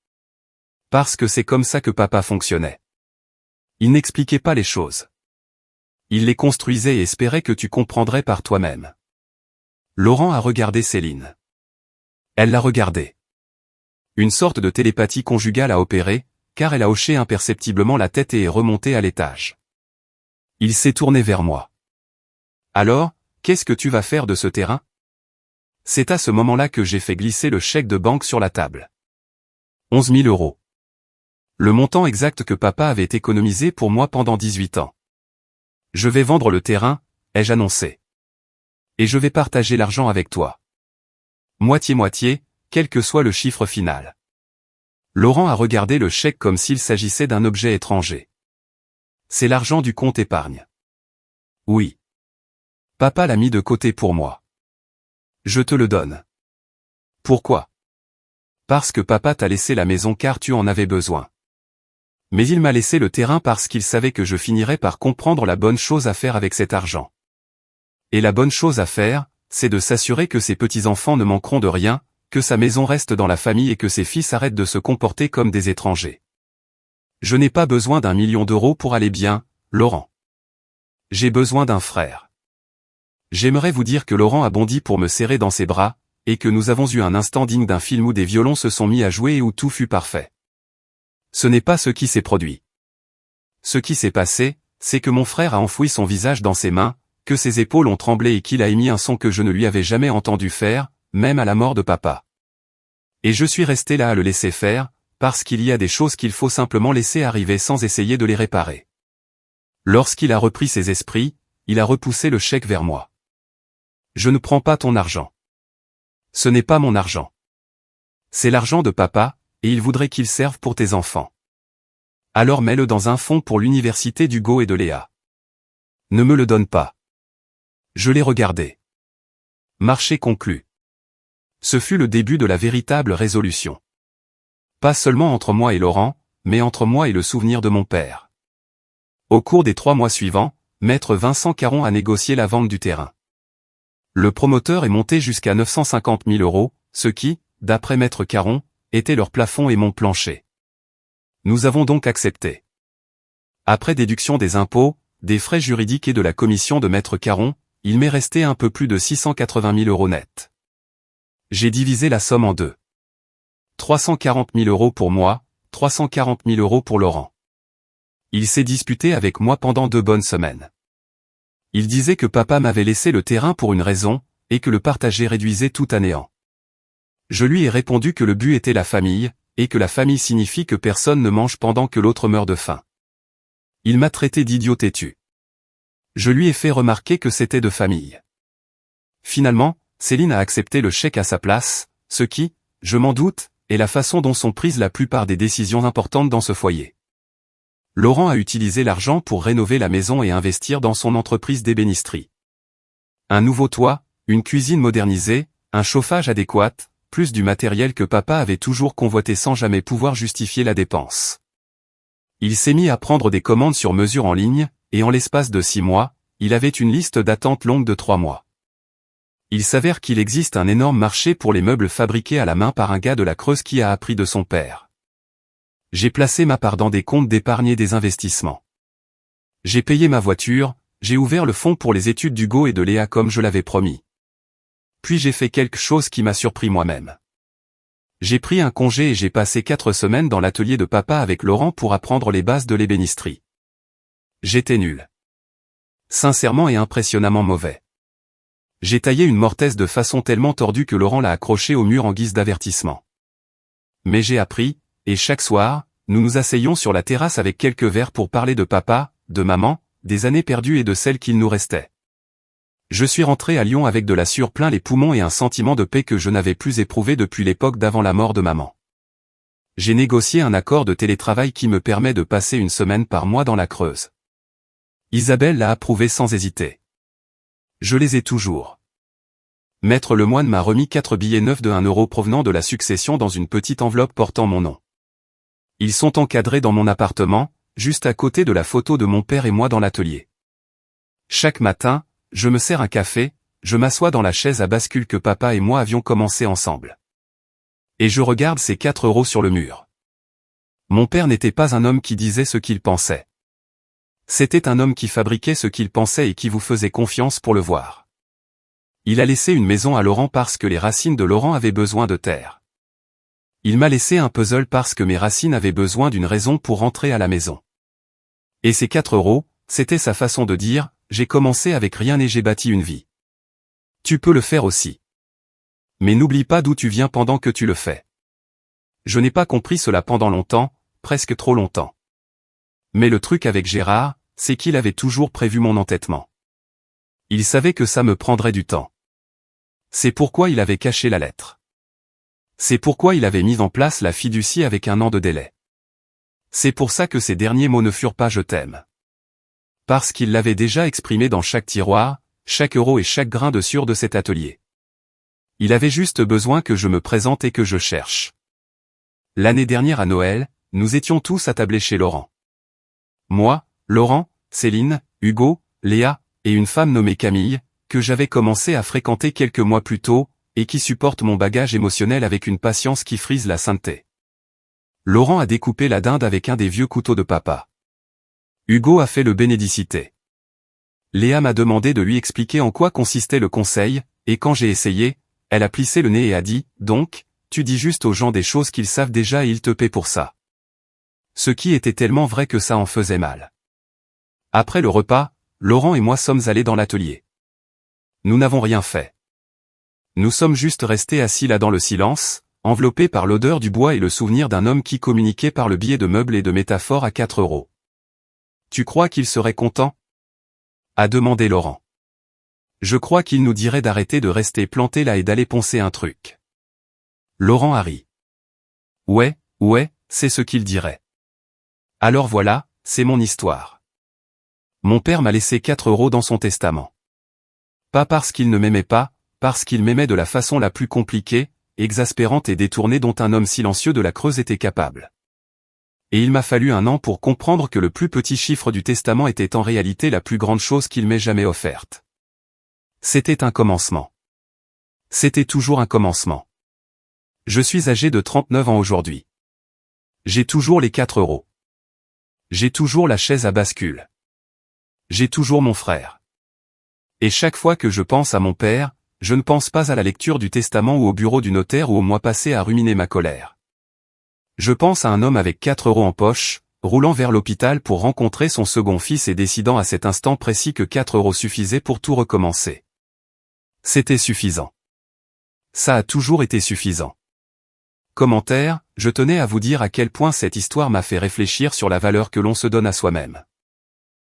Parce que c'est comme ça que papa fonctionnait. Il n'expliquait pas les choses. Il les construisait et espérait que tu comprendrais par toi-même. Laurent a regardé Céline. Elle l'a regardé. Une sorte de télépathie conjugale a opéré, car elle a hoché imperceptiblement la tête et est remontée à l'étage. Il s'est tourné vers moi. Alors, qu'est-ce que tu vas faire de ce terrain? C'est à ce moment-là que j'ai fait glisser le chèque de banque sur la table. 11 000 €. Le montant exact que papa avait économisé pour moi pendant 18 ans. Je vais vendre le terrain, ai-je annoncé. Et je vais partager l'argent avec toi. Moitié-moitié, quel que soit le chiffre final. Laurent a regardé le chèque comme s'il s'agissait d'un objet étranger. C'est l'argent du compte épargne. Oui. Papa l'a mis de côté pour moi. Je te le donne. Pourquoi? Parce que papa t'a laissé la maison car tu en avais besoin. Mais il m'a laissé le terrain parce qu'il savait que je finirais par comprendre la bonne chose à faire avec cet argent. Et la bonne chose à faire, c'est de s'assurer que ses petits-enfants ne manqueront de rien, que sa maison reste dans la famille et que ses fils arrêtent de se comporter comme des étrangers. Je n'ai pas besoin d'1 million d'euros pour aller bien, Laurent. J'ai besoin d'un frère. J'aimerais vous dire que Laurent a bondi pour me serrer dans ses bras, et que nous avons eu un instant digne d'un film où des violons se sont mis à jouer et où tout fut parfait. Ce n'est pas ce qui s'est produit. Ce qui s'est passé, c'est que mon frère a enfoui son visage dans ses mains, que ses épaules ont tremblé et qu'il a émis un son que je ne lui avais jamais entendu faire, même à la mort de papa. Et je suis resté là à le laisser faire, parce qu'il y a des choses qu'il faut simplement laisser arriver sans essayer de les réparer. Lorsqu'il a repris ses esprits, il a repoussé le chèque vers moi. Je ne prends pas ton argent. Ce n'est pas mon argent. C'est l'argent de papa, et il voudrait qu'il serve pour tes enfants. Alors mets-le dans un fonds pour l'université d'Hugo et de Léa. Ne me le donne pas. Je l'ai regardé. Marché conclu. Ce fut le début de la véritable résolution. Pas seulement entre moi et Laurent, mais entre moi et le souvenir de mon père. Au cours des 3 mois suivants, maître Vincent Caron a négocié la vente du terrain. Le promoteur est monté jusqu'à 950 000 euros, ce qui, d'après maître Caron, était leur plafond et mon plancher. Nous avons donc accepté. Après déduction des impôts, des frais juridiques et de la commission de maître Caron, il m'est resté un peu plus de 680 000 euros net. J'ai divisé la somme en deux. 340 000 euros pour moi, 340 000 euros pour Laurent. Il s'est disputé avec moi pendant 2 bonnes semaines. Il disait que papa m'avait laissé le terrain pour une raison, et que le partager réduisait tout à néant. Je lui ai répondu que le but était la famille, et que la famille signifie que personne ne mange pendant que l'autre meurt de faim. Il m'a traité d'idiot têtu. Je lui ai fait remarquer que c'était de famille. Finalement, Céline a accepté le chèque à sa place, ce qui, je m'en doute, est la façon dont sont prises la plupart des décisions importantes dans ce foyer. Laurent a utilisé l'argent pour rénover la maison et investir dans son entreprise d'ébénisterie. Un nouveau toit, une cuisine modernisée, un chauffage adéquat, plus du matériel que papa avait toujours convoité sans jamais pouvoir justifier la dépense. Il s'est mis à prendre des commandes sur mesure en ligne, et en l'espace de 6 mois, il avait une liste d'attente longue de 3 mois. Il s'avère qu'il existe un énorme marché pour les meubles fabriqués à la main par un gars de la Creuse qui a appris de son père. J'ai placé ma part dans des comptes d'épargne et des investissements. J'ai payé ma voiture, j'ai ouvert le fonds pour les études d'Hugo et de Léa comme je l'avais promis. Puis j'ai fait quelque chose qui m'a surpris moi-même. J'ai pris un congé et j'ai passé 4 semaines dans l'atelier de papa avec Laurent pour apprendre les bases de l'ébénisterie. J'étais nul. Sincèrement et impressionnamment mauvais. J'ai taillé une mortaise de façon tellement tordue que Laurent l'a accrochée au mur en guise d'avertissement. Mais j'ai appris, et chaque soir, nous nous asseyions sur la terrasse avec quelques verres pour parler de papa, de maman, des années perdues et de celles qu'il nous restait. Je suis rentré à Lyon avec de la sueur plein les poumons et un sentiment de paix que je n'avais plus éprouvé depuis l'époque d'avant la mort de maman. J'ai négocié un accord de télétravail qui me permet de passer 1 semaine par mois dans la Creuse. Isabelle l'a approuvé sans hésiter. Je les ai toujours. Maître Lemoine m'a remis 4 billets neufs de 1 euro provenant de la succession dans une petite enveloppe portant mon nom. Ils sont encadrés dans mon appartement, juste à côté de la photo de mon père et moi dans l'atelier. Chaque matin, je me sers un café, je m'assois dans la chaise à bascule que papa et moi avions commencé ensemble. Et je regarde ces 4 euros sur le mur. Mon père n'était pas un homme qui disait ce qu'il pensait. C'était un homme qui fabriquait ce qu'il pensait et qui vous faisait confiance pour le voir. Il a laissé une maison à Laurent parce que les racines de Laurent avaient besoin de terre. Il m'a laissé un puzzle parce que mes racines avaient besoin d'une raison pour rentrer à la maison. Et ces 4 euros, c'était sa façon de dire, j'ai commencé avec rien et j'ai bâti une vie. Tu peux le faire aussi. Mais n'oublie pas d'où tu viens pendant que tu le fais. Je n'ai pas compris cela pendant longtemps, presque trop longtemps. Mais le truc avec Gérard, c'est qu'il avait toujours prévu mon entêtement. Il savait que ça me prendrait du temps. C'est pourquoi il avait caché la lettre. C'est pourquoi il avait mis en place la fiducie avec 1 an de délai. C'est pour ça que ses derniers mots ne furent pas « je t'aime ». Parce qu'il l'avait déjà exprimé dans chaque tiroir, chaque euro et chaque grain de sueur de cet atelier. Il avait juste besoin que je me présente et que je cherche. L'année dernière à Noël, nous étions tous attablés chez Laurent. Moi, Laurent, Céline, Hugo, Léa, et une femme nommée Camille, que j'avais commencé à fréquenter quelques mois plus tôt, et qui supporte mon bagage émotionnel avec une patience qui frise la sainteté. Laurent a découpé la dinde avec un des vieux couteaux de papa. Hugo a fait le bénédicité. Léa m'a demandé de lui expliquer en quoi consistait le conseil, et quand j'ai essayé, elle a plissé le nez et a dit « Donc, tu dis juste aux gens des choses qu'ils savent déjà et ils te paient pour ça. » Ce qui était tellement vrai que ça en faisait mal. Après le repas, Laurent et moi sommes allés dans l'atelier. Nous n'avons rien fait. Nous sommes juste restés assis là dans le silence, enveloppés par l'odeur du bois et le souvenir d'un homme qui communiquait par le biais de meubles et de métaphores à 4 euros. « Tu crois qu'il serait content ?» a demandé Laurent. « Je crois qu'il nous dirait d'arrêter de rester plantés là et d'aller poncer un truc. » Laurent a ri. « Ouais, c'est ce qu'il dirait. » Alors voilà, c'est mon histoire. Mon père m'a laissé 4 euros dans son testament. Pas parce qu'il ne m'aimait pas, parce qu'il m'aimait de la façon la plus compliquée, exaspérante et détournée dont un homme silencieux de la Creuse était capable. Et il m'a fallu 1 an pour comprendre que le plus petit chiffre du testament était en réalité la plus grande chose qu'il m'ait jamais offerte. C'était un commencement. C'était toujours un commencement. Je suis âgé de 39 ans aujourd'hui. J'ai toujours les 4 euros. J'ai toujours la chaise à bascule. J'ai toujours mon frère. Et chaque fois que je pense à mon père, je ne pense pas à la lecture du testament ou au bureau du notaire ou au mois passé à ruminer ma colère. Je pense à un homme avec 4 euros en poche, roulant vers l'hôpital pour rencontrer son second fils et décidant à cet instant précis que 4 euros suffisaient pour tout recommencer. C'était suffisant. Ça a toujours été suffisant. Commentaire, je tenais à vous dire à quel point cette histoire m'a fait réfléchir sur la valeur que l'on se donne à soi-même.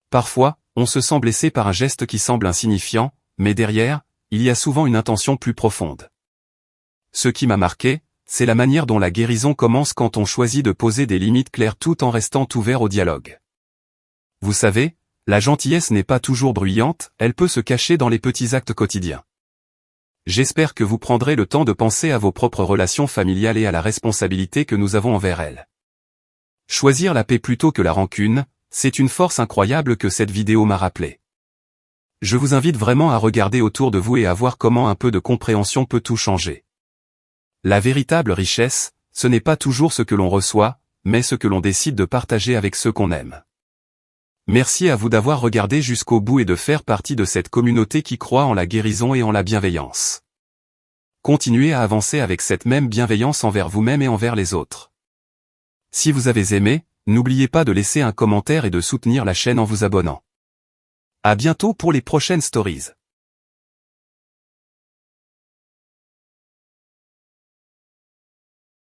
Parfois, on se sent blessé par un geste qui semble insignifiant, mais derrière, il y a souvent une intention plus profonde. Ce qui m'a marqué, c'est la manière dont la guérison commence quand on choisit de poser des limites claires tout en restant ouvert au dialogue. Vous savez, la gentillesse n'est pas toujours bruyante, elle peut se cacher dans les petits actes quotidiens. J'espère que vous prendrez le temps de penser à vos propres relations familiales et à la responsabilité que nous avons envers elles. Choisir la paix plutôt que la rancune, c'est une force incroyable que cette vidéo m'a rappelé. Je vous invite vraiment à regarder autour de vous et à voir comment un peu de compréhension peut tout changer. La véritable richesse, ce n'est pas toujours ce que l'on reçoit, mais ce que l'on décide de partager avec ceux qu'on aime. Merci à vous d'avoir regardé jusqu'au bout et de faire partie de cette communauté qui croit en la guérison et en la bienveillance. Continuez à avancer avec cette même bienveillance envers vous-même et envers les autres. Si vous avez aimé, n'oubliez pas de laisser un commentaire et de soutenir la chaîne en vous abonnant. À bientôt pour les prochaines stories.